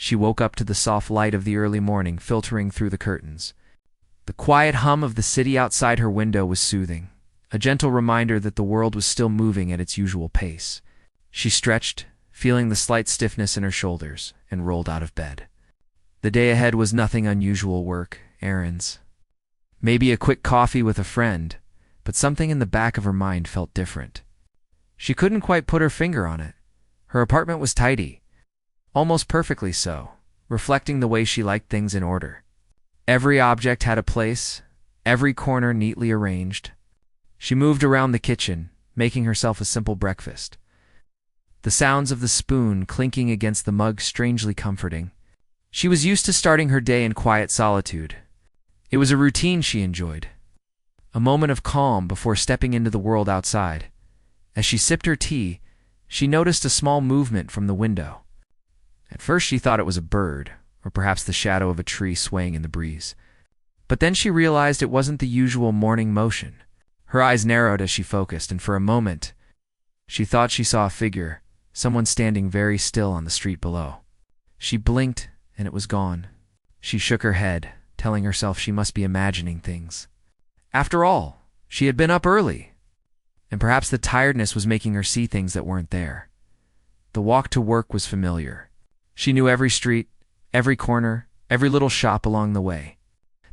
She woke up to the soft light of the early morning filtering through the curtains. The quiet hum of the city outside her window was soothing, a gentle reminder that the world was still moving at its usual pace. She stretched, feeling the slight stiffness in her shoulders, and rolled out of bed. The day ahead was nothing unusual: work, errands, maybe a quick coffee with a friend, but something in the back of her mind felt different. She couldn't quite put her finger on it. Her apartment was tidy, almost perfectly so, reflecting the way she liked things in order. Every object had a place, every corner neatly arranged. She moved around the kitchen, making herself a simple breakfast. The sounds of the spoon clinking against the mug strangely comforting. She was used to starting her day in quiet solitude. It was a routine she enjoyed, a moment of calm before stepping into the world outside. As she sipped her tea, she noticed a small movement from the window. At first she thought it was a bird, or perhaps the shadow of a tree swaying in the breeze. But then she realized it wasn't the usual morning motion. Her eyes narrowed as she focused, and for a moment, she thought she saw a figure, someone standing very still on the street below. She blinked, and it was gone. She shook her head, telling herself she must be imagining things. After all, she had been up early, and perhaps the tiredness was making her see things that weren't there. The walk to work was familiar. She knew every street, every corner, every little shop along the way.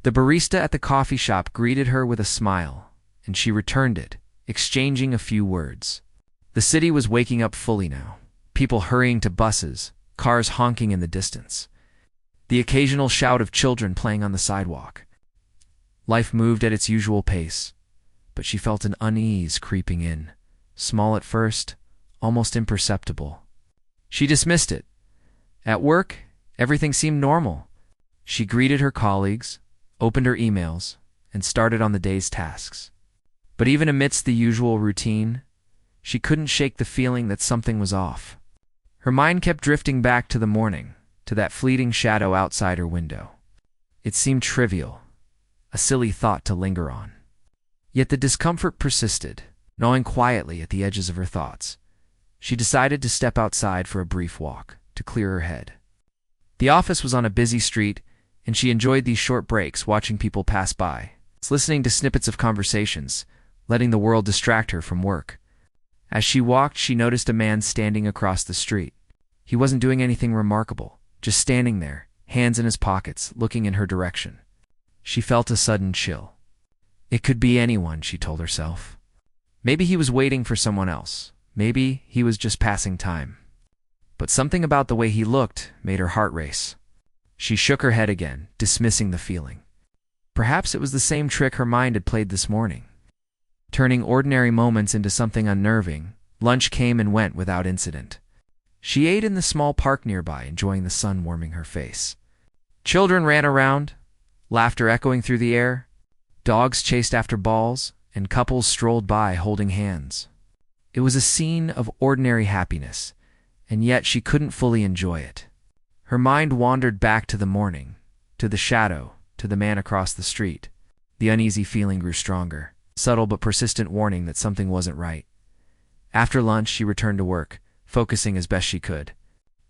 The barista at the coffee shop greeted her with a smile, and she returned it, exchanging a few words. The city was waking up fully now, people hurrying to buses, cars honking in the distance, the occasional shout of children playing on the sidewalk. Life moved at its usual pace, but she felt an unease creeping in, small at first, almost imperceptible. She dismissed it. At work, everything seemed normal. She greeted her colleagues, opened her emails, and started on the day's tasks. But even amidst the usual routine, she couldn't shake the feeling that something was off. Her mind kept drifting back to the morning, to that fleeting shadow outside her window. It seemed trivial, a silly thought to linger on. Yet the discomfort persisted, gnawing quietly at the edges of her thoughts. She decided to step outside for a brief walk, to clear her head. The office was on a busy street, and she enjoyed these short breaks, watching people pass by, listening to snippets of conversations, letting the world distract her from work. As she walked, she noticed a man standing across the street. He wasn't doing anything remarkable, just standing there, hands in his pockets, looking in her direction. She felt a sudden chill. It could be anyone, she told herself. Maybe he was waiting for someone else. Maybe he was just passing time. But something about the way he looked made her heart race. She shook her head again, dismissing the feeling. Perhaps it was the same trick her mind had played this morning, turning ordinary moments into something unnerving. Lunch came and went without incident. She ate in the small park nearby, enjoying the sun warming her face. Children ran around, laughter echoing through the air. Dogs chased after balls, and couples strolled by holding hands. It was a scene of ordinary happiness, and yet she couldn't fully enjoy it. Her mind wandered back to the morning, to the shadow, to the man across the street. The uneasy feeling grew stronger, subtle but persistent warning that something wasn't right. After lunch, she returned to work, focusing as best she could.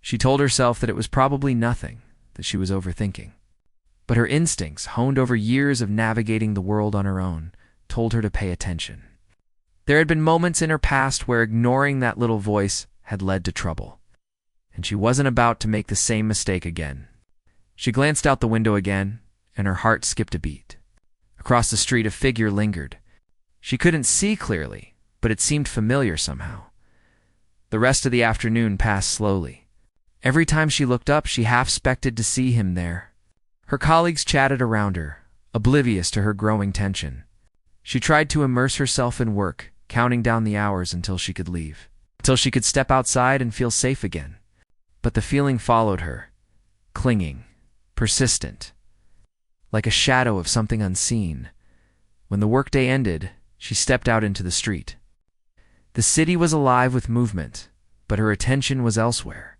She told herself that it was probably nothing, that she was overthinking. But her instincts, honed over years of navigating the world on her own, told her to pay attention. There had been moments in her past where ignoring that little voice had led to trouble, and she wasn't about to make the same mistake again. She glanced out the window again, and her heart skipped a beat. Across the street, a figure lingered. She couldn't see clearly, but it seemed familiar somehow. The rest of the afternoon passed slowly. Every time she looked up, she half-expected to see him there. Her colleagues chatted around her, oblivious to her growing tension. She tried to immerse herself in work, counting down the hours until she could leave, until she could step outside and feel safe again. But the feeling followed her, clinging, persistent, like a shadow of something unseen. When the workday ended, she stepped out into the street. The city was alive with movement, but her attention was elsewhere.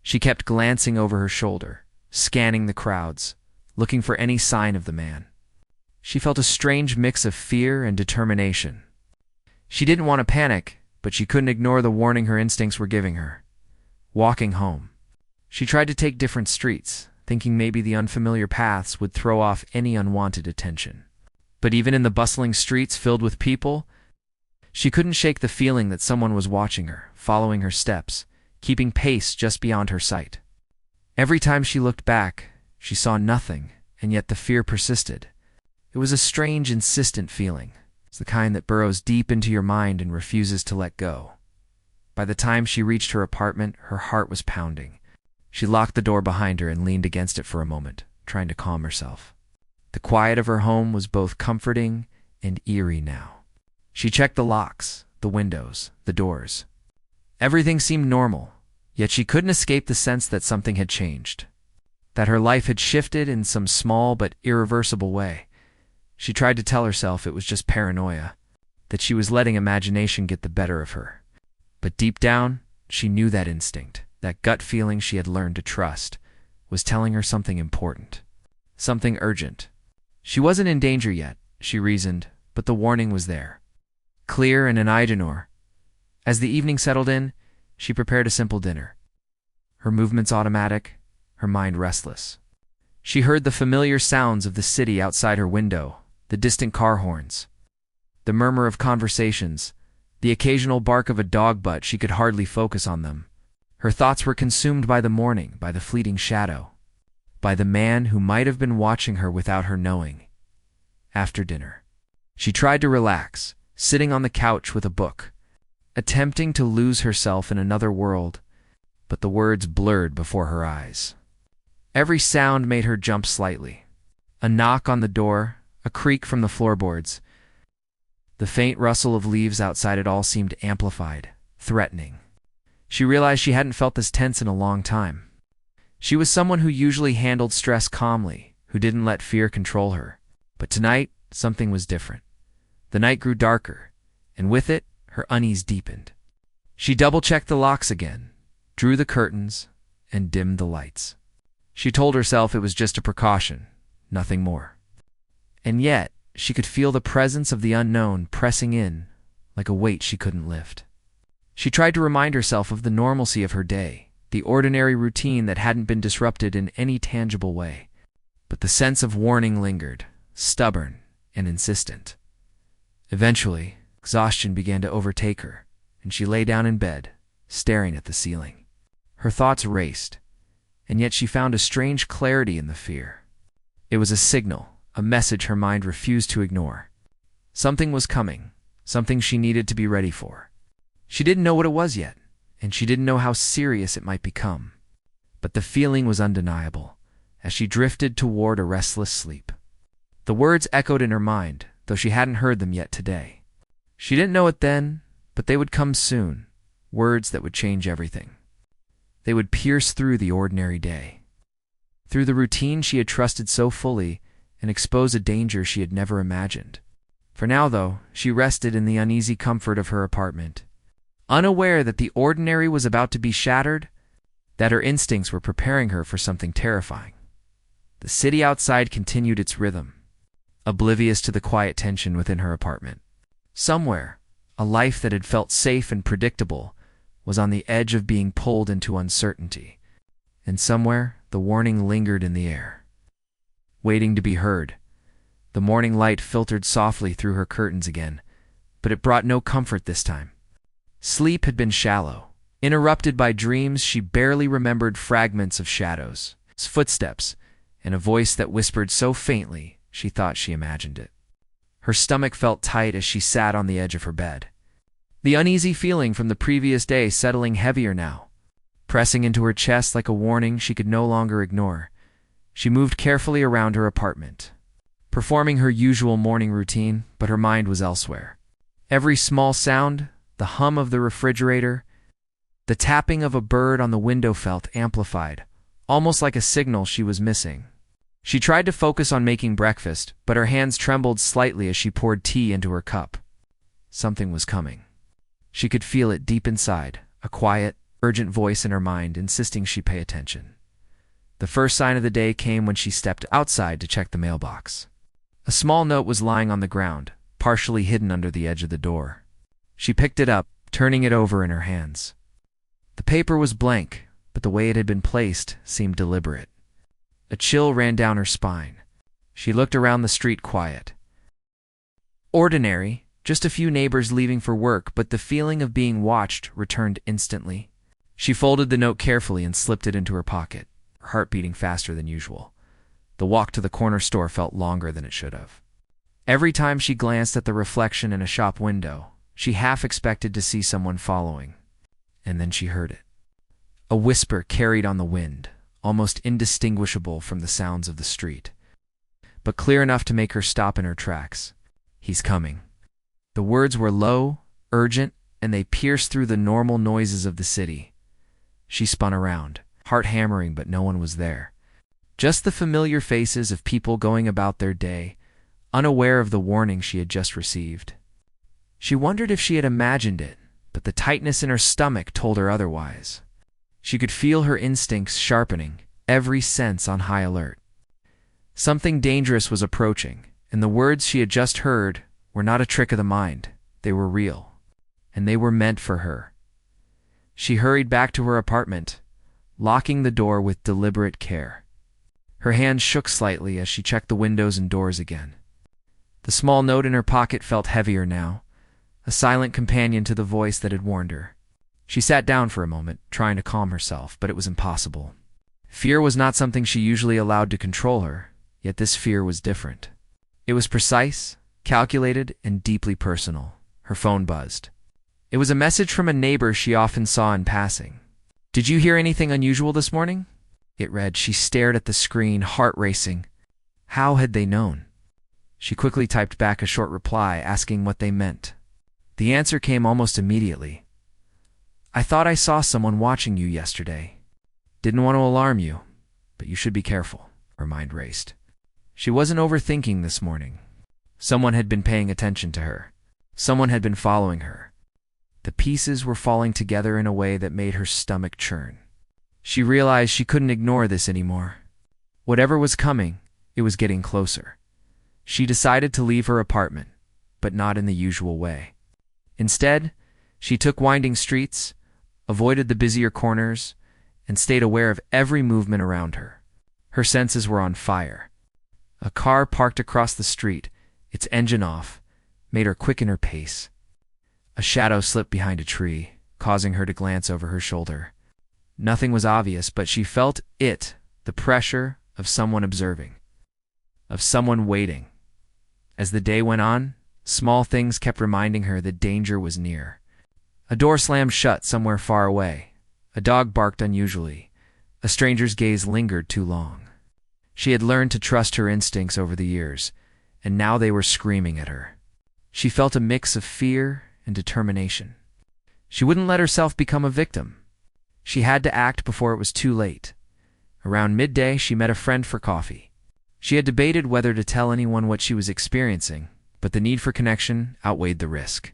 She kept glancing over her shoulder, scanning the crowds, looking for any sign of the man. She felt a strange mix of fear and determination. She didn't want to panic, but she couldn't ignore the warning her instincts were giving her. Walking home, She tried to take different streets, thinking maybe the unfamiliar paths would throw off any unwanted attention. But even in the bustling streets filled with people, she couldn't shake the feeling that someone was watching her, following her steps, keeping pace just beyond her sight. Every time she looked back, she saw nothing, and yet the fear persisted. It was a strange, insistent feeling. It's the kind that burrows deep into your mind and refuses to let go. By the time she reached her apartment, her heart was pounding. She locked the door behind her and leaned against it for a moment, trying to calm herself. The quiet of her home was both comforting and eerie now. She checked the locks, the windows, the doors. Everything seemed normal, yet she couldn't escape the sense that something had changed, that her life had shifted in some small but irreversible way. She tried to tell herself it was just paranoia, that she was letting imagination get the better of her. But deep down, she knew that instinct, that gut feeling she had learned to trust, was telling her something important, something urgent. She wasn't in danger yet, she reasoned, but the warning was there, clear and an ignore. As the evening settled in, she prepared a simple dinner. Her movements automatic, her mind restless. She heard the familiar sounds of the city outside her window, the distant car horns, the murmur of conversations, the occasional bark of a dog, but she could hardly focus on them. Her thoughts were consumed by the morning, by the fleeting shadow, by the man who might have been watching her without her knowing. After dinner, she tried to relax, sitting on the couch with a book, attempting to lose herself in another world, but the words blurred before her eyes. Every sound made her jump slightly. A knock on the door, a creak from the floorboards. The faint rustle of leaves outside it all seemed amplified, threatening. She realized she hadn't felt this tense in a long time. She was someone who usually handled stress calmly, who didn't let fear control her. But tonight, something was different. The night grew darker, and with it, her unease deepened. She double-checked the locks again, drew the curtains, and dimmed the lights. She told herself it was just a precaution, nothing more. And yet, she could feel the presence of the unknown pressing in, like a weight she couldn't lift. She tried to remind herself of the normalcy of her day, the ordinary routine that hadn't been disrupted in any tangible way. But the sense of warning lingered, stubborn and insistent. Eventually, exhaustion began to overtake her, and she lay down in bed, staring at the ceiling. Her thoughts raced, and yet she found a strange clarity in the fear. It was a signal, a message her mind refused to ignore. Something was coming, something she needed to be ready for. She didn't know what it was yet, and she didn't know how serious it might become. But the feeling was undeniable, as she drifted toward a restless sleep. The words echoed in her mind, though she hadn't heard them yet today. She didn't know it then, but they would come soon, words that would change everything. They would pierce through the ordinary day, through the routine she had trusted so fully, and expose a danger she had never imagined. For now, though, she rested in the uneasy comfort of her apartment, unaware that the ordinary was about to be shattered, that her instincts were preparing her for something terrifying. The city outside continued its rhythm, oblivious to the quiet tension within her apartment. Somewhere, a life that had felt safe and predictable was on the edge of being pulled into uncertainty, and somewhere the warning lingered in the air, waiting to be heard. The morning light filtered softly through her curtains again, but it brought no comfort this time. Sleep had been shallow, interrupted by dreams she barely remembered, fragments of shadows, footsteps, and a voice that whispered so faintly she thought she imagined it. Her stomach felt tight as she sat on the edge of her bed, the uneasy feeling from the previous day settling heavier now, pressing into her chest like a warning she could no longer ignore. She moved carefully around her apartment, performing her usual morning routine, but her mind was elsewhere. Every small sound, the hum of the refrigerator, the tapping of a bird on the window felt amplified, almost like a signal she was missing. She tried to focus on making breakfast, but her hands trembled slightly as she poured tea into her cup. Something was coming. She could feel it deep inside, a quiet, urgent voice in her mind insisting she pay attention. The first sign of the day came when she stepped outside to check the mailbox. A small note was lying on the ground, partially hidden under the edge of the door. She picked it up, turning it over in her hands. The paper was blank, but the way it had been placed seemed deliberate. A chill ran down her spine. She looked around the street quiet. Ordinary, just a few neighbors leaving for work, but the feeling of being watched returned instantly. She folded the note carefully and slipped it into her pocket, her heart beating faster than usual. The walk to the corner store felt longer than it should have. Every time she glanced at the reflection in a shop window, she half expected to see someone following. And then she heard it. A whisper carried on the wind, almost indistinguishable from the sounds of the street, but clear enough to make her stop in her tracks. "He's coming." The words were low, urgent, and they pierced through the normal noises of the city. She spun around, heart hammering, but no one was there. Just the familiar faces of people going about their day, unaware of the warning she had just received. She wondered if she had imagined it, but the tightness in her stomach told her otherwise. She could feel her instincts sharpening, every sense on high alert. Something dangerous was approaching, and the words she had just heard were not a trick of the mind. They were real, and they were meant for her. She hurried back to her apartment, locking the door with deliberate care. Her hands shook slightly as she checked the windows and doors again. The small note in her pocket felt heavier now, a silent companion to the voice that had warned her. She sat down for a moment, trying to calm herself, but it was impossible. Fear was not something she usually allowed to control her, yet this fear was different. It was precise, calculated, and deeply personal. Her phone buzzed. It was a message from a neighbor she often saw in passing. "Did you hear anything unusual this morning?" It read. She stared at the screen, heart racing. How had they known? She quickly typed back a short reply, asking what they meant. The answer came almost immediately. "I thought I saw someone watching you yesterday. Didn't want to alarm you, but you should be careful." Her mind raced. She wasn't overthinking this morning. Someone had been paying attention to her. Someone had been following her. The pieces were falling together in a way that made her stomach churn. She realized she couldn't ignore this anymore. Whatever was coming, it was getting closer. She decided to leave her apartment, but not in the usual way. Instead, she took winding streets, avoided the busier corners, and stayed aware of every movement around her. Her senses were on fire. A car parked across the street, its engine off, made her quicken her pace. A shadow slipped behind a tree, causing her to glance over her shoulder. Nothing was obvious, but she felt it, the pressure of someone observing, of someone waiting. As the day went on, small things kept reminding her that danger was near. A door slammed shut somewhere far away. A dog barked unusually. A stranger's gaze lingered too long. She had learned to trust her instincts over the years, and now they were screaming at her. She felt a mix of fear and determination. She wouldn't let herself become a victim. She had to act before it was too late. Around midday, she met a friend for coffee. She had debated whether to tell anyone what she was experiencing, but the need for connection outweighed the risk.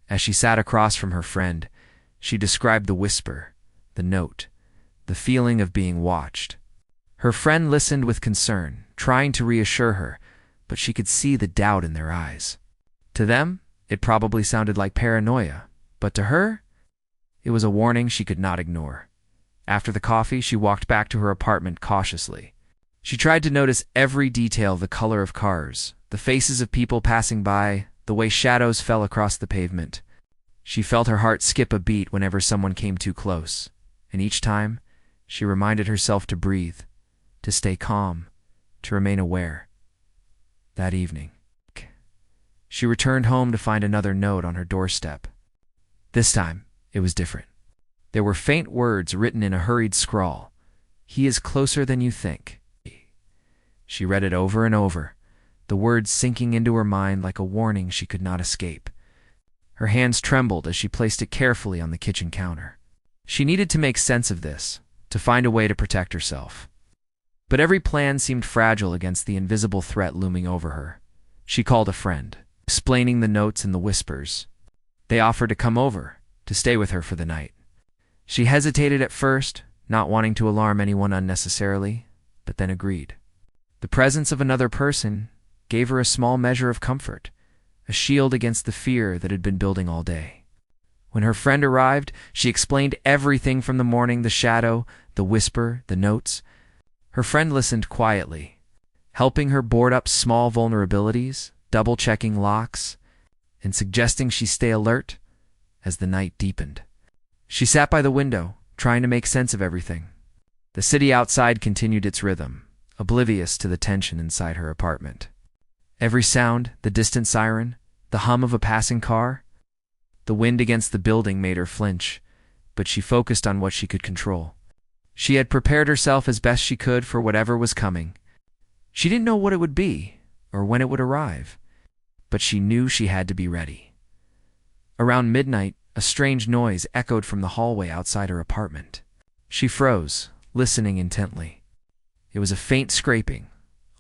As she sat across from her friend, she described the whisper, the note, the feeling of being watched. Her friend listened with concern, trying to reassure her, but she could see the doubt in their eyes. To them, it probably sounded like paranoia, but to her, it was a warning she could not ignore. After the coffee, she walked back to her apartment cautiously. She tried to notice every detail: the color of cars, the faces of people passing by, the way shadows fell across the pavement. She felt her heart skip a beat whenever someone came too close, and each time, she reminded herself to breathe, to stay calm, to remain aware. That evening, she returned home to find another note on her doorstep. This time, it was different. There were faint words written in a hurried scrawl. "He is closer than you think." She read it over and over, the words sinking into her mind like a warning she could not escape. Her hands trembled as she placed it carefully on the kitchen counter. She needed to make sense of this, to find a way to protect herself. But every plan seemed fragile against the invisible threat looming over her. She called a friend, explaining the notes and the whispers. They offered to come over, to stay with her for the night. She hesitated at first, not wanting to alarm anyone unnecessarily, but then agreed. The presence of another person gave her a small measure of comfort, a shield against the fear that had been building all day. When her friend arrived, she explained everything from the morning, the shadow, the whisper, the notes. Her friend listened quietly, helping her board up small vulnerabilities, double-checking locks, and suggesting she stay alert as the night deepened. She sat by the window, trying to make sense of everything. The city outside continued its rhythm, oblivious to the tension inside her apartment. Every sound, the distant siren, the hum of a passing car, the wind against the building made her flinch, but she focused on what she could control. She had prepared herself as best she could for whatever was coming. She didn't know what it would be or when it would arrive, but she knew she had to be ready. Around midnight, a strange noise echoed from the hallway outside her apartment. She froze, listening intently. It was a faint scraping,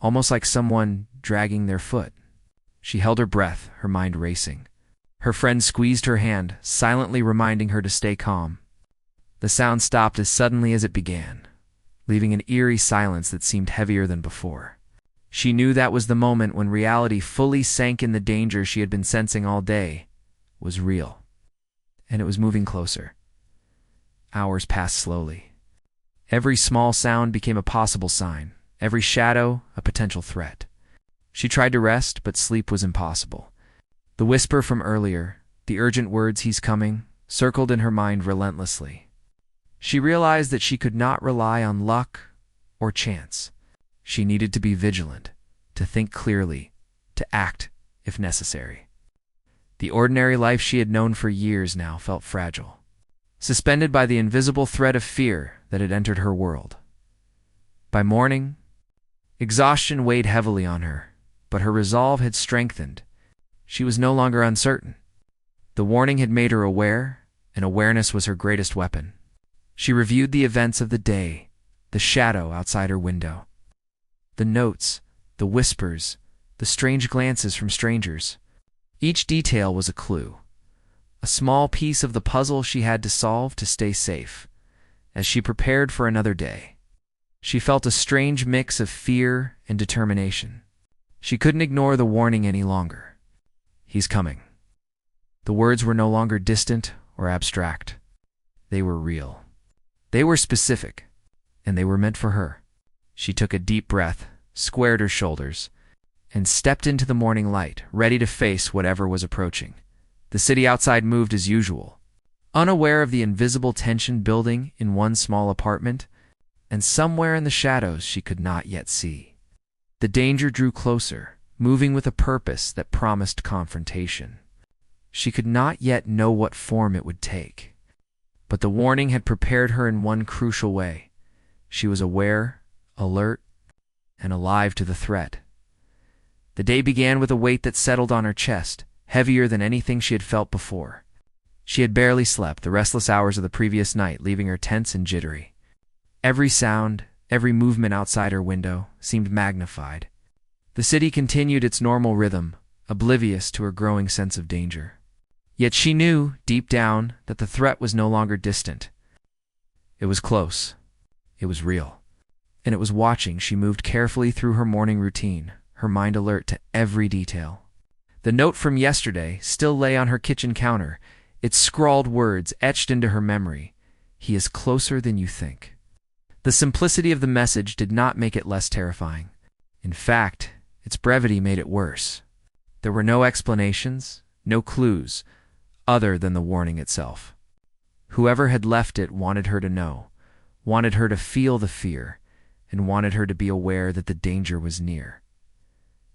almost like someone dragging their foot. She held her breath, her mind racing. Her friend squeezed her hand, silently reminding her to stay calm. The sound stopped as suddenly as it began, leaving an eerie silence that seemed heavier than before. She knew that was the moment when reality fully sank in. The danger she had been sensing all day was real, and it was moving closer. Hours passed slowly. Every small sound became a possible sign, every shadow a potential threat. She tried to rest, but sleep was impossible. The whisper from earlier, the urgent words "he's coming," circled in her mind relentlessly. She realized that she could not rely on luck or chance. She needed to be vigilant, to think clearly, to act if necessary. The ordinary life she had known for years now felt fragile, suspended by the invisible thread of fear that had entered her world. By morning, exhaustion weighed heavily on her, but her resolve had strengthened. She was no longer uncertain. The warning had made her aware, and awareness was her greatest weapon. She reviewed the events of the day, the shadow outside her window, the notes, the whispers, the strange glances from strangers. Each detail was a clue, a small piece of the puzzle she had to solve to stay safe. As she prepared for another day, she felt a strange mix of fear and determination. She couldn't ignore the warning any longer. "He's coming." The words were no longer distant or abstract. They were real. They were specific, and they were meant for her. She took a deep breath, squared her shoulders, and stepped into the morning light, ready to face whatever was approaching. The city outside moved as usual, unaware of the invisible tension building in one small apartment, and somewhere in the shadows she could not yet see. The danger drew closer, moving with a purpose that promised confrontation. She could not yet know what form it would take, but the warning had prepared her in one crucial way. She was aware, alert, and alive to the threat. The day began with a weight that settled on her chest, heavier than anything she had felt before. She had barely slept the restless hours of the previous night, leaving her tense and jittery. Every sound, every movement outside her window seemed magnified. The city continued its normal rhythm, oblivious to her growing sense of danger. Yet she knew, deep down, that the threat was no longer distant. It was close. It was real. And it was watching. She moved carefully through her morning routine, her mind alert to every detail. The note from yesterday still lay on her kitchen counter, its scrawled words etched into her memory. "He is closer than you think." The simplicity of the message did not make it less terrifying. In fact, its brevity made it worse. There were no explanations, no clues, other than the warning itself. Whoever had left it wanted her to know, wanted her to feel the fear, and wanted her to be aware that the danger was near.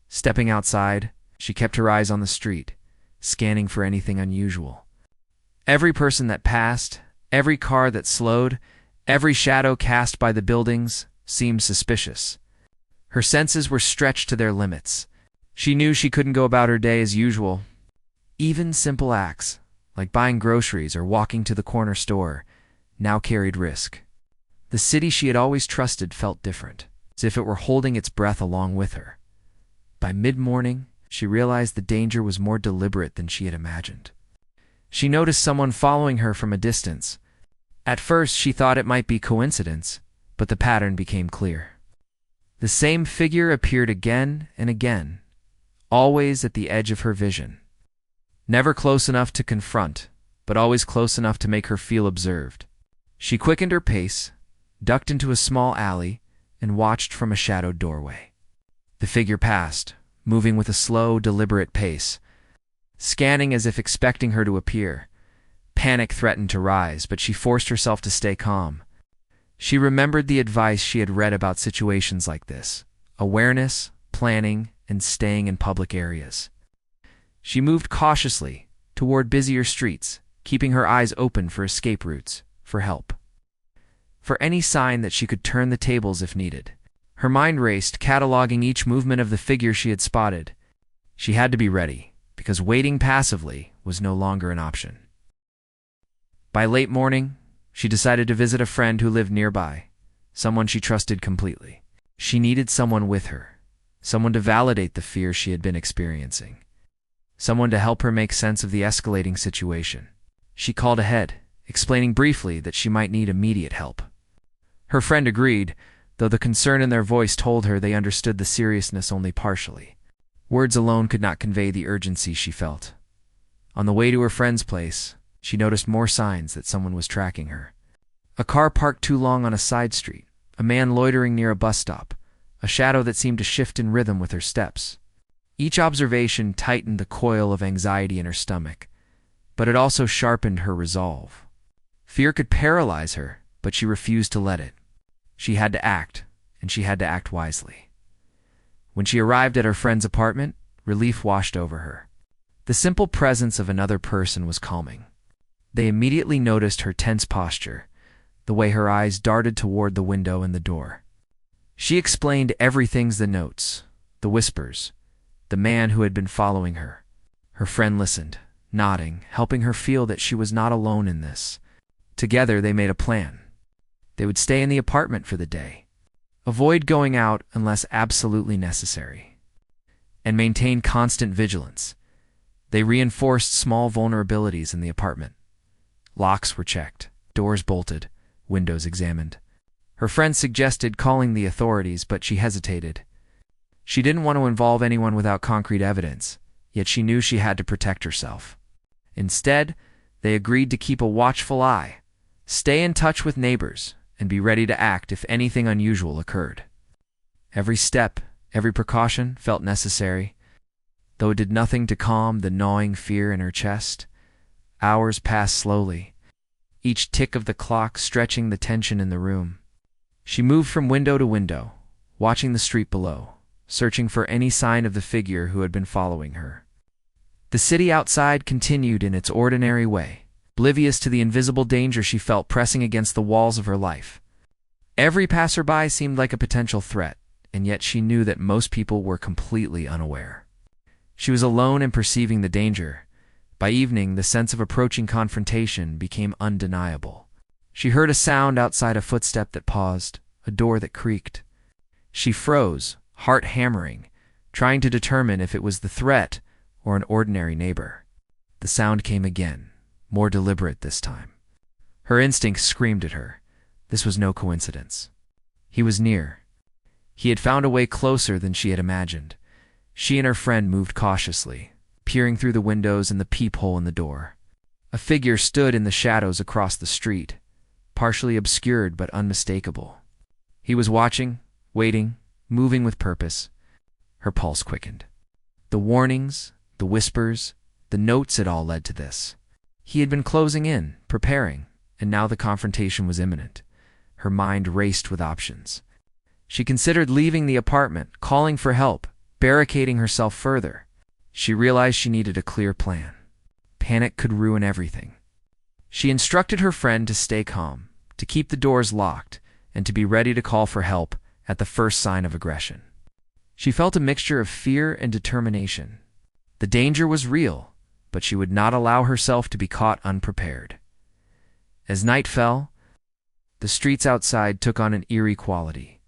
Stepping outside, she kept her eyes on the street, scanning for anything unusual. Every person that passed, every car that slowed, every shadow cast by the buildings seemed suspicious. Her senses were stretched to their limits. She knew she couldn't go about her day as usual. Even simple acts, like buying groceries or walking to the corner store, now carried risk. The city she had always trusted felt different, as if it were holding its breath along with her. By mid-morning, she realized the danger was more deliberate than she had imagined. She noticed someone following her from a distance. At first, she thought it might be coincidence, but the pattern became clear. The same figure appeared again and again, always at the edge of her vision. Never close enough to confront, but always close enough to make her feel observed. She quickened her pace, ducked into a small alley, and watched from a shadowed doorway. The figure passed, moving with a slow, deliberate pace, scanning as if expecting her to appear. Panic threatened to rise, but she forced herself to stay calm. She remembered the advice she had read about situations like this: awareness, planning, and staying in public areas. She moved cautiously toward busier streets, keeping her eyes open for escape routes, for help, for any sign that she could turn the tables if needed. Her mind raced, cataloging each movement of the figure she had spotted. She had to be ready, because waiting passively was no longer an option. By late morning, she decided to visit a friend who lived nearby, someone she trusted completely. She needed someone with her, someone to validate the fear she had been experiencing, someone to help her make sense of the escalating situation. She called ahead, explaining briefly that she might need immediate help. Her friend agreed, though the concern in their voice told her they understood the seriousness only partially. Words alone could not convey the urgency she felt. On the way to her friend's place, she noticed more signs that someone was tracking her. A car parked too long on a side street, a man loitering near a bus stop, a shadow that seemed to shift in rhythm with her steps. Each observation tightened the coil of anxiety in her stomach, but it also sharpened her resolve. Fear could paralyze her, but she refused to let it. She had to act, and she had to act wisely. When she arrived at her friend's apartment, relief washed over her. The simple presence of another person was calming. They immediately noticed her tense posture, the way her eyes darted toward the window and the door. She explained everything's the notes, the whispers, the man who had been following her. Her friend listened, nodding, helping her feel that she was not alone in this. Together they made a plan. They would stay in the apartment for the day, avoid going out unless absolutely necessary, and maintain constant vigilance. They reinforced small vulnerabilities in the apartment. Locks were checked, doors bolted, windows examined. Her friend suggested calling the authorities, but she hesitated. She didn't want to involve anyone without concrete evidence, yet she knew she had to protect herself. Instead, they agreed to keep a watchful eye, stay in touch with neighbors, and be ready to act if anything unusual occurred. Every step, every precaution felt necessary, though it did nothing to calm the gnawing fear in her chest. Hours passed slowly, each tick of the clock stretching the tension in the room. She moved from window to window, watching the street below, searching for any sign of the figure who had been following her. The city outside continued in its ordinary way, oblivious to the invisible danger she felt pressing against the walls of her life. Every passerby seemed like a potential threat, and yet she knew that most people were completely unaware. She was alone in perceiving the danger. By evening, the sense of approaching confrontation became undeniable. She heard a sound outside, a footstep that paused, a door that creaked. She froze, heart hammering, trying to determine if it was the threat or an ordinary neighbor. The sound came again, more deliberate this time. Her instincts screamed at her. This was no coincidence. He was near. He had found a way closer than she had imagined. She and her friend moved cautiously, peering through the windows and the peephole in the door. A figure stood in the shadows across the street, partially obscured but unmistakable. He was watching, waiting, moving with purpose. Her pulse quickened. The warnings, the whispers, the notes had all led to this. He had been closing in, preparing, and now the confrontation was imminent. Her mind raced with options. She considered leaving the apartment, calling for help, barricading herself further. She realized she needed a clear plan. Panic could ruin everything. She instructed her friend to stay calm, to keep the doors locked, and to be ready to call for help at the first sign of aggression. She felt a mixture of fear and determination. The danger was real, but she would not allow herself to be caught unprepared. As night fell, the streets outside took on an eerie quality.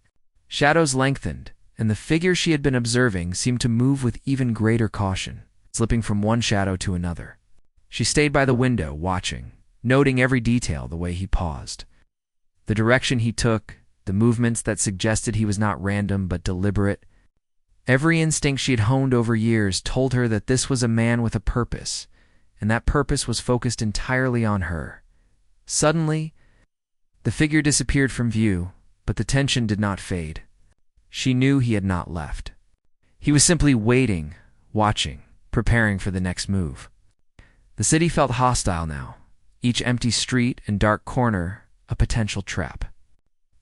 Shadows lengthened, and the figure she had been observing seemed to move with even greater caution, slipping from one shadow to another. She stayed by the window, watching, noting every detail, the way he paused, the direction he took, the movements that suggested he was not random but deliberate. Every instinct she had honed over years told her that this was a man with a purpose, and that purpose was focused entirely on her. Suddenly, the figure disappeared from view, but the tension did not fade. She knew he had not left. He was simply waiting, watching, preparing for the next move. The city felt hostile now, each empty street and dark corner a potential trap.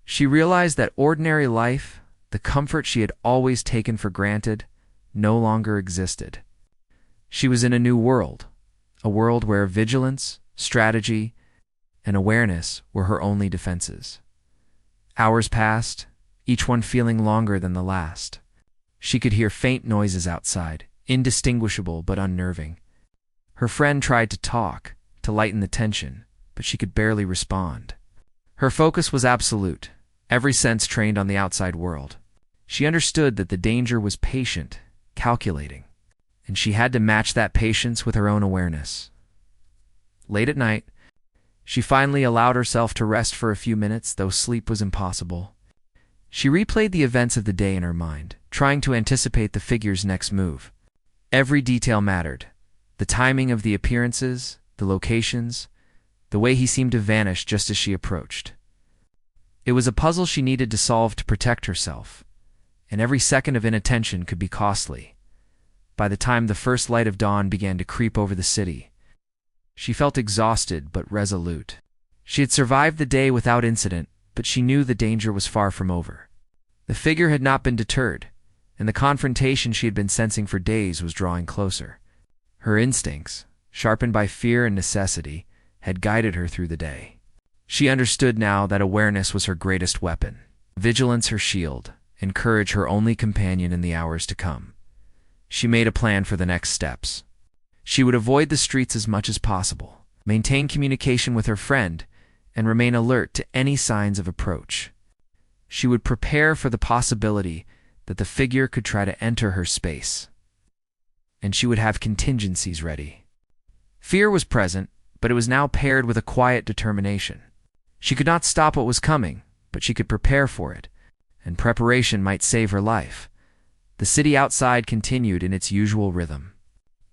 She realized that ordinary life, the comfort she had always taken for granted, no longer existed. She was in a new world, a world where vigilance, strategy, and awareness were her only defenses. Hours passed, each one feeling longer than the last. She could hear faint noises outside, indistinguishable but unnerving. Her friend tried to talk, to lighten the tension, but she could barely respond. Her focus was absolute, every sense trained on the outside world. She understood that the danger was patient, calculating, and she had to match that patience with her own awareness. Late at night, she finally allowed herself to rest for a few minutes, though sleep was impossible. She replayed the events of the day in her mind, trying to anticipate the figure's next move. Every detail mattered. The timing of the appearances, the locations, the way he seemed to vanish just as she approached. It was a puzzle she needed to solve to protect herself, and every second of inattention could be costly. By the time the first light of dawn began to creep over the city, she felt exhausted but resolute. She had survived the day without incident, but she knew the danger was far from over. The figure had not been deterred, and the confrontation she had been sensing for days was drawing closer. Her instincts, sharpened by fear and necessity, had guided her through the day. She understood now that awareness was her greatest weapon, vigilance her shield, and courage her only companion in the hours to come. She made a plan for the next steps. She would avoid the streets as much as possible, maintain communication with her friend, and remain alert to any signs of approach. She would prepare for the possibility that the figure could try to enter her space, and she would have contingencies ready. Fear was present, but it was now paired with a quiet determination. She could not stop what was coming, but she could prepare for it, and preparation might save her life. The city outside continued in its usual rhythm.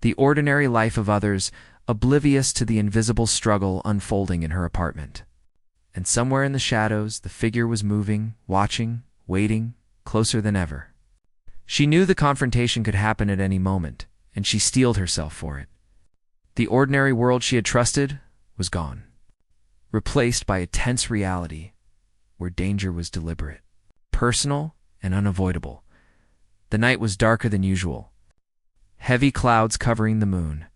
The ordinary life of others, oblivious to the invisible struggle unfolding in her apartment. And somewhere in the shadows, the figure was moving, watching, waiting, closer than ever. She knew the confrontation could happen at any moment, and she steeled herself for it. The ordinary world she had trusted was gone, replaced by a tense reality where danger was deliberate, personal, and unavoidable. The night was darker than usual, heavy clouds covering the moon,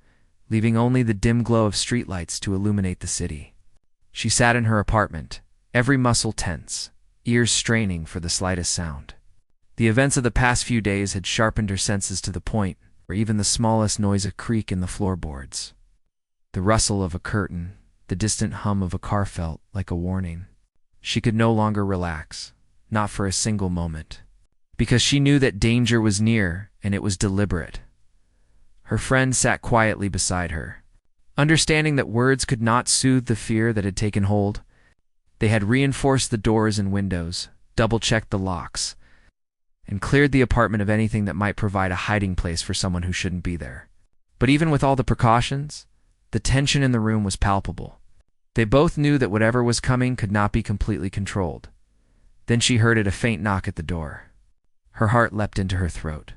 leaving only the dim glow of streetlights to illuminate the city. She sat in her apartment, every muscle tense, ears straining for the slightest sound. The events of the past few days had sharpened her senses to the point where even the smallest noise a creak in the floorboards. The rustle of a curtain, the distant hum of a car felt like a warning. She could no longer relax, not for a single moment, because she knew that danger was near and it was deliberate. Her friend sat quietly beside her. Understanding that words could not soothe the fear that had taken hold, they had reinforced the doors and windows, double-checked the locks, and cleared the apartment of anything that might provide a hiding place for someone who shouldn't be there. But even with all the precautions, the tension in the room was palpable. They both knew that whatever was coming could not be completely controlled. Then she heard a faint knock at the door. Her heart leapt into her throat.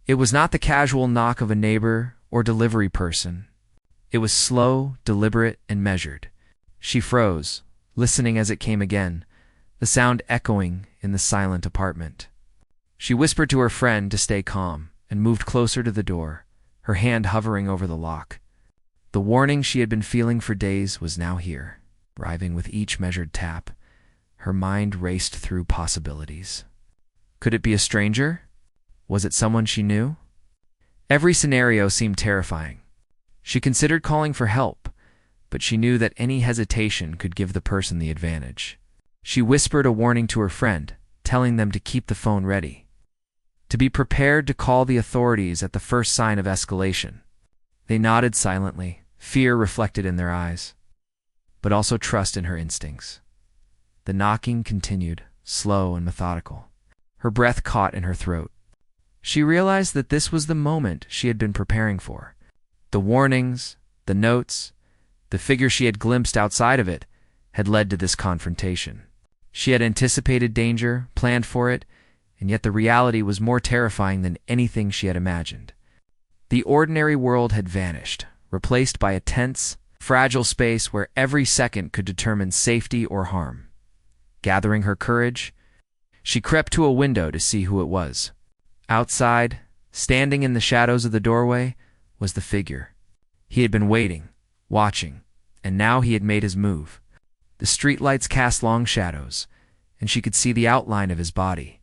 It was not the casual knock of a neighbor or delivery person. It was slow, deliberate, and measured. She froze, listening as it came again, the sound echoing in the silent apartment. She whispered to her friend to stay calm and moved closer to the door, her hand hovering over the lock. The warning she had been feeling for days was now here, arriving with each measured tap. Her mind raced through possibilities. Could it be a stranger? Was it someone she knew? Every scenario seemed terrifying. She considered calling for help, but she knew that any hesitation could give the person the advantage. She whispered a warning to her friend, telling them to keep the phone ready, to be prepared to call the authorities at the first sign of escalation. They nodded silently, fear reflected in their eyes, but also trust in her instincts. The knocking continued, slow and methodical. Her breath caught in her throat. She realized that this was the moment she had been preparing for. The warnings, The notes, the figure she had glimpsed outside of it, had led to this confrontation. She had anticipated danger, planned for it, and yet the reality was more terrifying than anything she had imagined. The ordinary world had vanished, replaced by a tense, fragile space where every second could determine safety or harm. Gathering her courage, she crept to a window to see who it was. Outside, standing in the shadows of the doorway, was the figure. He had been waiting, watching, and now he had made his move. The streetlights cast long shadows, and she could see the outline of his body.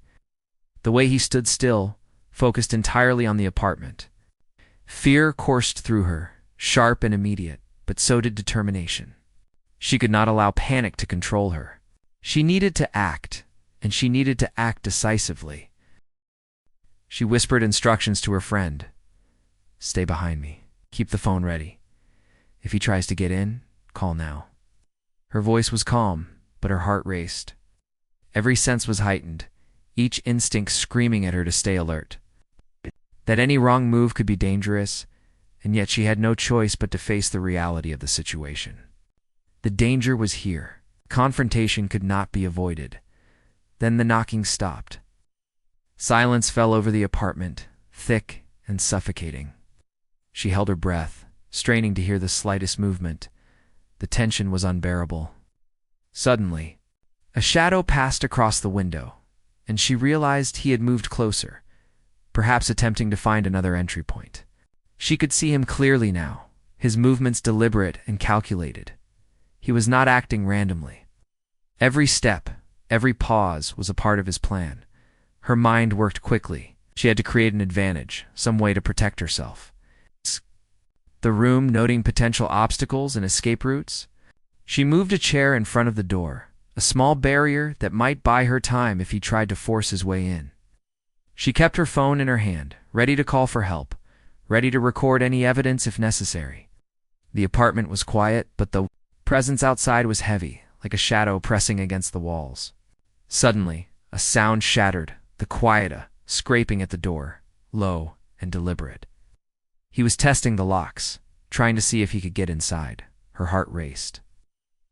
The way he stood still, focused entirely on the apartment. Fear coursed through her, sharp and immediate, but so did determination. She could not allow panic to control her. She needed to act, and she needed to act decisively. She whispered instructions to her friend. "Stay behind me. Keep the phone ready. If he tries to get in, call now." Her voice was calm, but her heart raced. Every sense was heightened, each instinct screaming at her to stay alert. That any wrong move could be dangerous, and yet she had no choice but to face the reality of the situation. The danger was here. Confrontation could not be avoided. Then the knocking stopped. Silence fell over the apartment, thick and suffocating. She held her breath, straining to hear the slightest movement. The tension was unbearable. Suddenly, a shadow passed across the window, and she realized he had moved closer, perhaps attempting to find another entry point. She could see him clearly now, his movements deliberate and calculated. He was not acting randomly. Every step, every pause was a part of his plan. Her mind worked quickly. She had to create an advantage, some way to protect herself. The room, noting potential obstacles and escape routes. She moved a chair in front of the door, a small barrier that might buy her time if he tried to force his way in. She kept her phone in her hand, ready to call for help, ready to record any evidence if necessary. The apartment was quiet, but the presence outside was heavy, like a shadow pressing against the walls. Suddenly, a sound shattered, the quiet, scraping at the door, low and deliberate. He was testing the locks, trying to see if he could get inside. Her heart raced.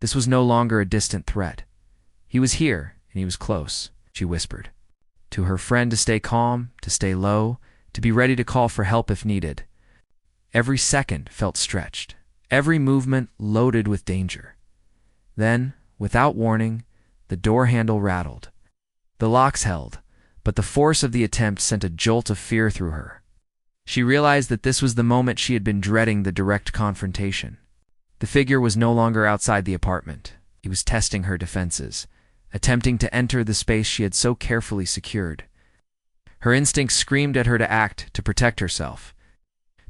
This was no longer a distant threat. He was here, and he was close, she whispered. To her friend to stay calm, to stay low, to be ready to call for help if needed. Every second felt stretched, every movement loaded with danger. Then, without warning, the door handle rattled. The locks held, but the force of the attempt sent a jolt of fear through her. She realized that this was the moment she had been dreading, the direct confrontation. The figure was no longer outside the apartment. He was testing her defenses, attempting to enter the space she had so carefully secured. Her instincts screamed at her to act, to protect herself.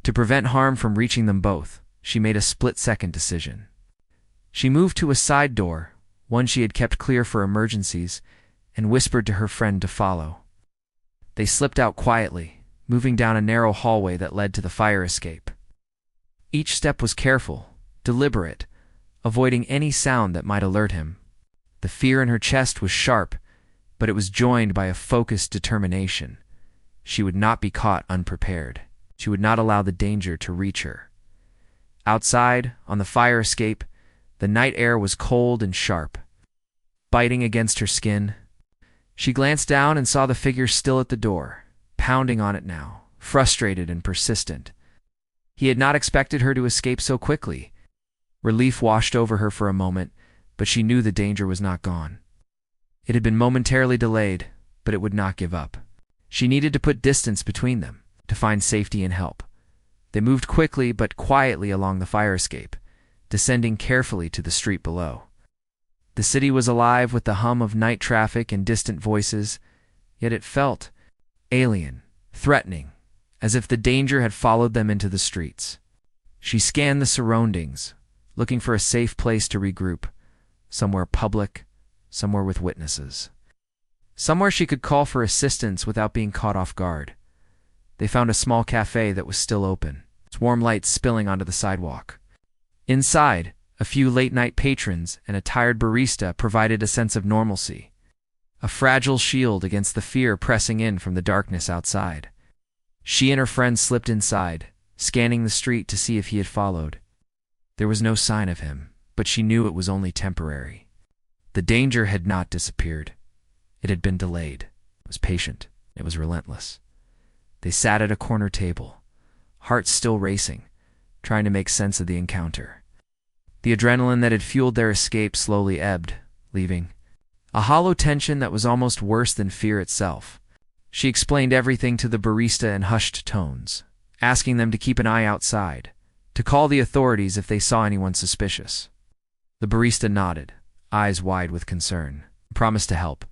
To prevent harm from reaching them both, she made a split-second decision. She moved to a side door, one she had kept clear for emergencies, and whispered to her friend to follow. They slipped out quietly, moving down a narrow hallway that led to the fire escape. Each step was careful, deliberate, avoiding any sound that might alert him. The fear in her chest was sharp, but it was joined by a focused determination. She would not be caught unprepared. She would not allow the danger to reach her. Outside, on the fire escape, the night air was cold and sharp, biting against her skin. She glanced down and saw the figure still at the door, pounding on it now, frustrated and persistent. He had not expected her to escape so quickly. Relief washed over her for a moment, but she knew the danger was not gone. It had been momentarily delayed, but it would not give up. She needed to put distance between them, to find safety and help. They moved quickly but quietly along the fire escape, descending carefully to the street below. The city was alive with the hum of night traffic and distant voices, yet it felt alien, threatening, as if the danger had followed them into the streets. She scanned the surroundings, looking for a safe place to regroup, somewhere public, somewhere with witnesses. Somewhere she could call for assistance without being caught off guard. They found a small cafe that was still open, its warm lights spilling onto the sidewalk. Inside, a few late-night patrons and a tired barista provided a sense of normalcy, a fragile shield against the fear pressing in from the darkness outside. She and her friend slipped inside, scanning the street to see if he had followed. There was no sign of him, but she knew it was only temporary. The danger had not disappeared. It had been delayed. It was patient. It was relentless. They sat at a corner table, hearts still racing, trying to make sense of the encounter. The adrenaline that had fueled their escape slowly ebbed, leaving a hollow tension that was almost worse than fear itself. She explained everything to the barista in hushed tones, asking them to keep an eye outside, to call the authorities if they saw anyone suspicious. The barista nodded, eyes wide with concern, and promised to help.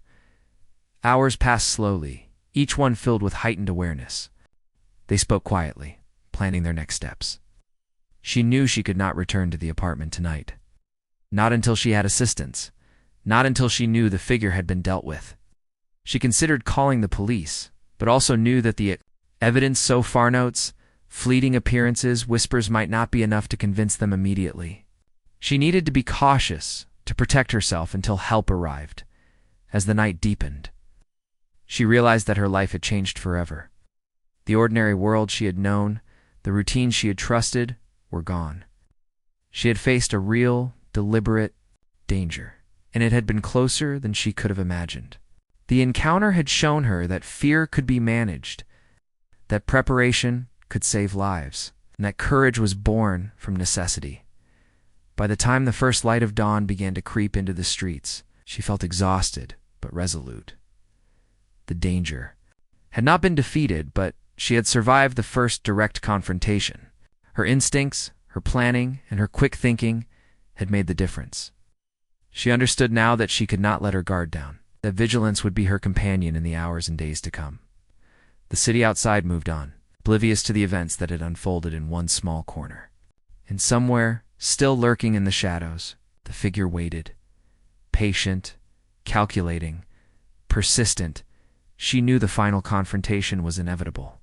Hours passed slowly, each one filled with heightened awareness. They spoke quietly, planning their next steps. She knew she could not return to the apartment tonight. Not until she had assistance. Not until she knew the figure had been dealt with. She considered calling the police, but also knew that the evidence so far notes, fleeting appearances, whispers might not be enough to convince them immediately. She needed to be cautious, to protect herself until help arrived. As the night deepened, she realized that her life had changed forever. The ordinary world she had known, the routines she had trusted, were gone. She had faced a real, deliberate danger, and it had been closer than she could have imagined. The encounter had shown her that fear could be managed, that preparation could save lives, and that courage was born from necessity. By the time the first light of dawn began to creep into the streets, she felt exhausted but resolute. The danger had not been defeated, but she had survived the first direct confrontation. Her instincts, her planning, and her quick thinking had made the difference. She understood now that she could not let her guard down, that vigilance would be her companion in the hours and days to come. The city outside moved on, oblivious to the events that had unfolded in one small corner. And somewhere, still lurking in the shadows, the figure waited. Patient, calculating, persistent, she knew the final confrontation was inevitable.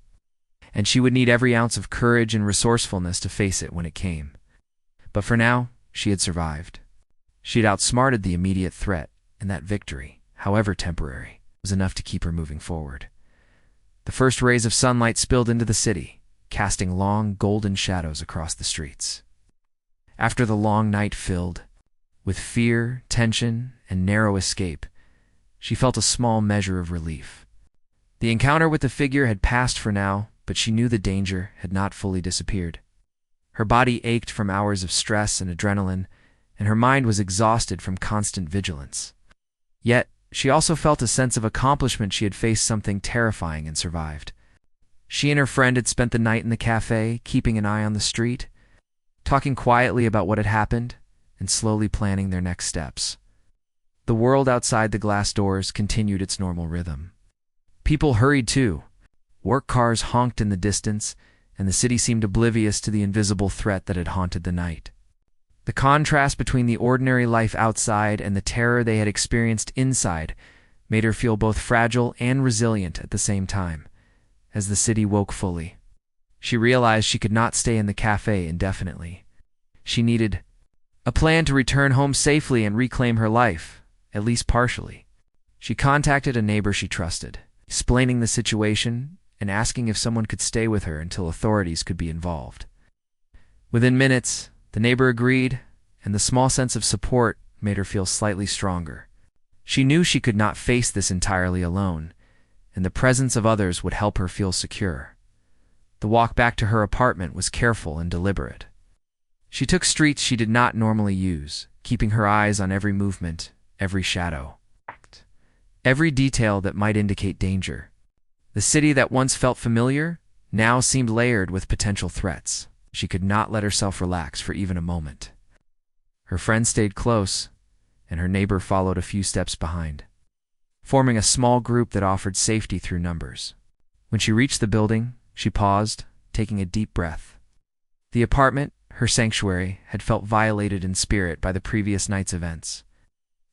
And she would need every ounce of courage and resourcefulness to face it when it came. But for now, she had survived. She had outsmarted the immediate threat, and that victory, however temporary, was enough to keep her moving forward. The first rays of sunlight spilled into the city, casting long, golden shadows across the streets. After the long night filled with fear, tension, and narrow escape, she felt a small measure of relief. The encounter with the figure had passed for now, but she knew the danger had not fully disappeared. Her body ached from hours of stress and adrenaline, and her mind was exhausted from constant vigilance. Yet, she also felt a sense of accomplishment. She had faced something terrifying and survived. She and her friend had spent the night in the cafe, keeping an eye on the street, talking quietly about what had happened, and slowly planning their next steps. The world outside the glass doors continued its normal rhythm. People hurried too. Work cars honked in the distance, and the city seemed oblivious to the invisible threat that had haunted the night. The contrast between the ordinary life outside and the terror they had experienced inside made her feel both fragile and resilient at the same time. As the city woke fully, she realized she could not stay in the cafe indefinitely. She needed a plan to return home safely and reclaim her life, at least partially. She contacted a neighbor she trusted, explaining the situation and asking if someone could stay with her until authorities could be involved. Within minutes, the neighbor agreed, and the small sense of support made her feel slightly stronger. She knew she could not face this entirely alone, and the presence of others would help her feel secure. The walk back to her apartment was careful and deliberate. She took streets she did not normally use, keeping her eyes on every movement, every shadow, every detail that might indicate danger. The city that once felt familiar now seemed layered with potential threats. She could not let herself relax for even a moment. Her friend stayed close, and her neighbor followed a few steps behind, forming a small group that offered safety through numbers. When she reached the building, she paused, taking a deep breath. The apartment, her sanctuary, had felt violated in spirit by the previous night's events.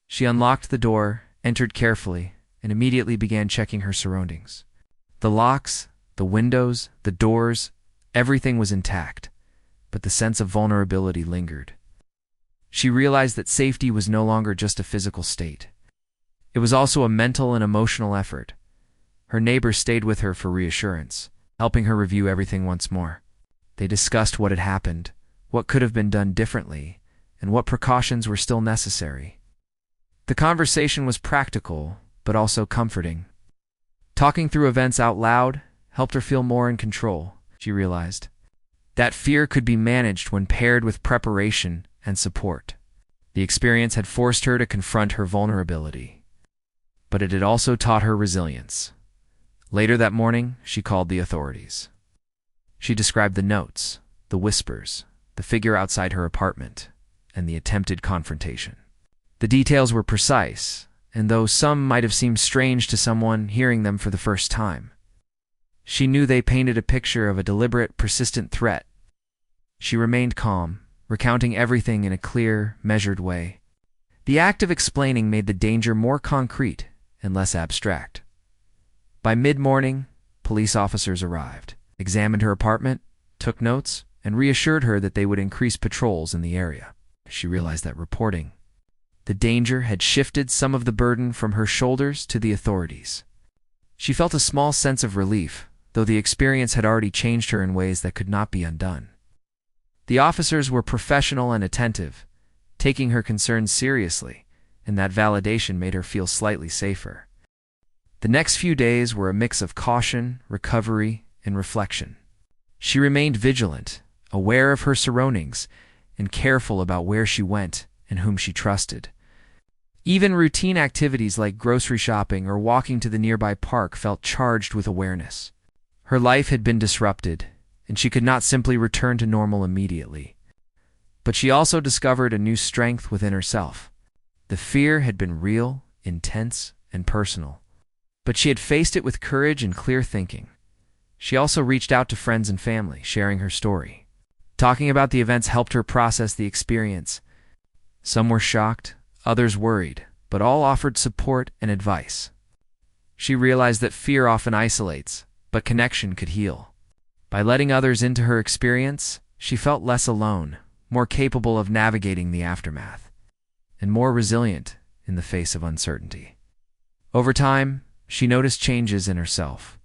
She unlocked the door, entered carefully, and immediately began checking her surroundings. The locks, the windows, the doors, everything was intact, but the sense of vulnerability lingered. She realized that safety was no longer just a physical state. It was also a mental and emotional effort. Her neighbor stayed with her for reassurance, helping her review everything once more. They discussed what had happened, what could have been done differently, and what precautions were still necessary. The conversation was practical, but also comforting. Talking through events out loud helped her feel more in control, she realized. That fear could be managed when paired with preparation and support. The experience had forced her to confront her vulnerability, but it had also taught her resilience. Later that morning, she called the authorities. She described the notes, the whispers, the figure outside her apartment, and the attempted confrontation. The details were precise, and though some might have seemed strange to someone hearing them for the first time, she knew they painted a picture of a deliberate, persistent threat. She remained calm, recounting everything in a clear, measured way. The act of explaining made the danger more concrete and less abstract. By mid-morning, police officers arrived, examined her apartment, took notes, and reassured her that they would increase patrols in the area. She realized that reporting the danger had shifted some of the burden from her shoulders to the authorities. She felt a small sense of relief, though the experience had already changed her in ways that could not be undone. The officers were professional and attentive, taking her concerns seriously, and that validation made her feel slightly safer. The next few days were a mix of caution, recovery, and reflection. She remained vigilant, aware of her surroundings, and careful about where she went and whom she trusted. Even routine activities like grocery shopping or walking to the nearby park felt charged with awareness. Her life had been disrupted, and she could not simply return to normal immediately. But she also discovered a new strength within herself. The fear had been real, intense, and personal, but she had faced it with courage and clear thinking. She also reached out to friends and family, sharing her story. Talking about the events helped her process the experience. Some were shocked, others worried, but all offered support and advice. She realized that fear often isolates, but connection could heal. By letting others into her experience, she felt less alone, more capable of navigating the aftermath, and more resilient in the face of uncertainty. Over time, she noticed changes in herself.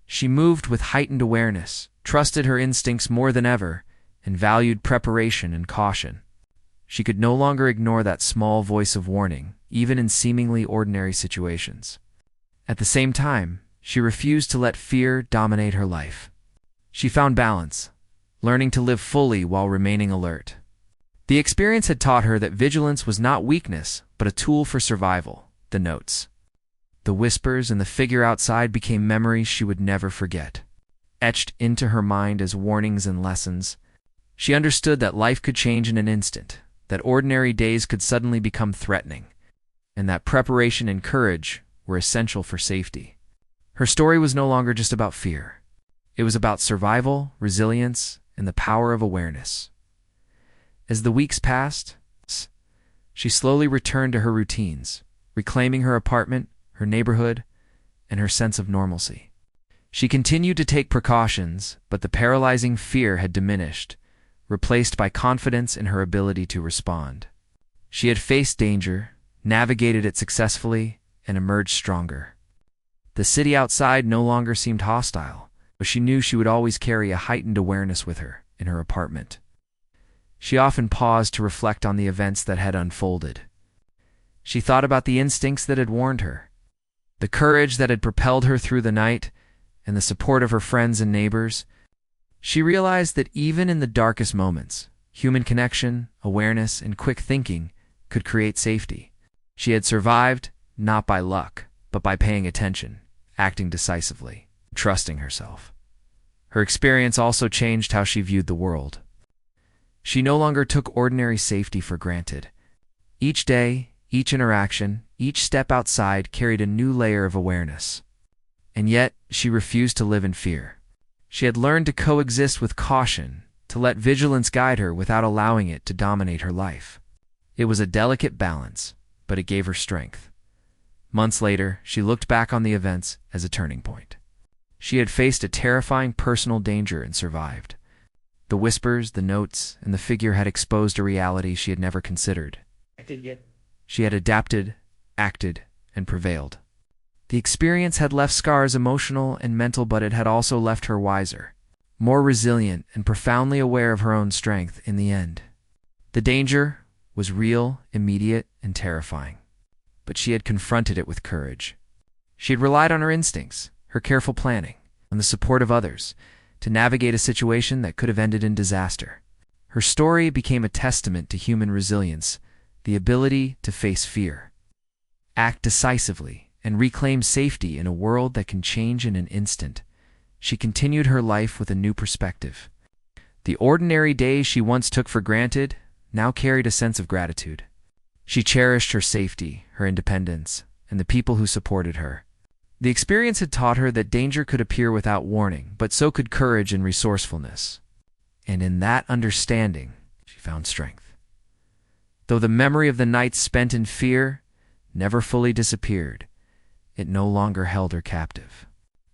She moved with heightened awareness, trusted her instincts more than ever, and valued preparation and caution. She could no longer ignore that small voice of warning, even in seemingly ordinary situations. At the same time, she refused to let fear dominate her life. She found balance, learning to live fully while remaining alert. The experience had taught her that vigilance was not weakness, but a tool for survival. The notes, the whispers, and the figure outside became memories she would never forget. Etched into her mind as warnings and lessons, she understood that life could change in an instant, that ordinary days could suddenly become threatening, and that preparation and courage were essential for safety. Her story was no longer just about fear. It was about survival, resilience, and the power of awareness. As the weeks passed, she slowly returned to her routines, reclaiming her apartment, her neighborhood, and her sense of normalcy. She continued to take precautions, but the paralyzing fear had diminished, replaced by confidence in her ability to respond. She had faced danger, navigated it successfully, and emerged stronger. The city outside no longer seemed hostile, but she knew she would always carry a heightened awareness with her in her apartment. She often paused to reflect on the events that had unfolded. She thought about the instincts that had warned her, the courage that had propelled her through the night, and the support of her friends and neighbors. She realized that even in the darkest moments, human connection, awareness, and quick thinking could create safety. She had survived, not by luck, but by paying attention, acting decisively, trusting herself. Her experience also changed how she viewed the world. She no longer took ordinary safety for granted. Each day, each interaction, each step outside carried a new layer of awareness. And yet, she refused to live in fear. She had learned to coexist with caution, to let vigilance guide her without allowing it to dominate her life. It was a delicate balance, but it gave her strength. Months later, she looked back on the events as a turning point. She had faced a terrifying personal danger and survived. The whispers, the notes, and the figure had exposed a reality she had never considered. She had adapted, acted, and prevailed. The experience had left scars, emotional and mental, but it had also left her wiser. more resilient, and profoundly aware of her own strength in the end. The danger was real, immediate, and terrifying, but she had confronted it with courage. She had relied on her instincts, her careful planning, and the support of others to navigate a situation that could have ended in disaster. Her story became a testament to human resilience, the ability to face fear, act decisively, and reclaim safety in a world that can change in an instant. She continued her life with a new perspective. The ordinary days she once took for granted now carried a sense of gratitude. She cherished her safety, her independence, and the people who supported her. The experience had taught her that danger could appear without warning, but so could courage and resourcefulness. And in that understanding, she found strength. Though the memory of the nights spent in fear never fully disappeared, it no longer held her captive.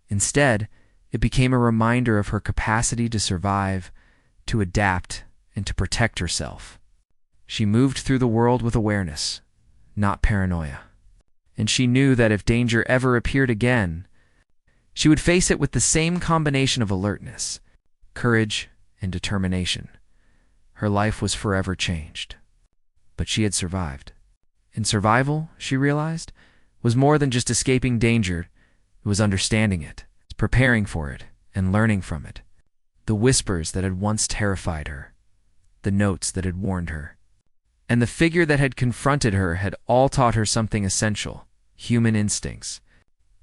Instead, it became a reminder of her capacity to survive, to adapt, and to protect herself. She moved through the world with awareness, not paranoia. And she knew that if danger ever appeared again, she would face it with the same combination of alertness, courage, and determination. Her life was forever changed. But she had survived. And survival, she realized, was more than just escaping danger. It was understanding it, preparing for it, and learning from it. The whispers that had once terrified her, the notes that had warned her, and the figure that had confronted her had all taught her something essential: human instincts.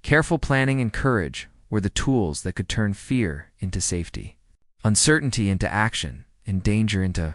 Careful planning and courage were the tools that could turn fear into safety, uncertainty into action, and danger into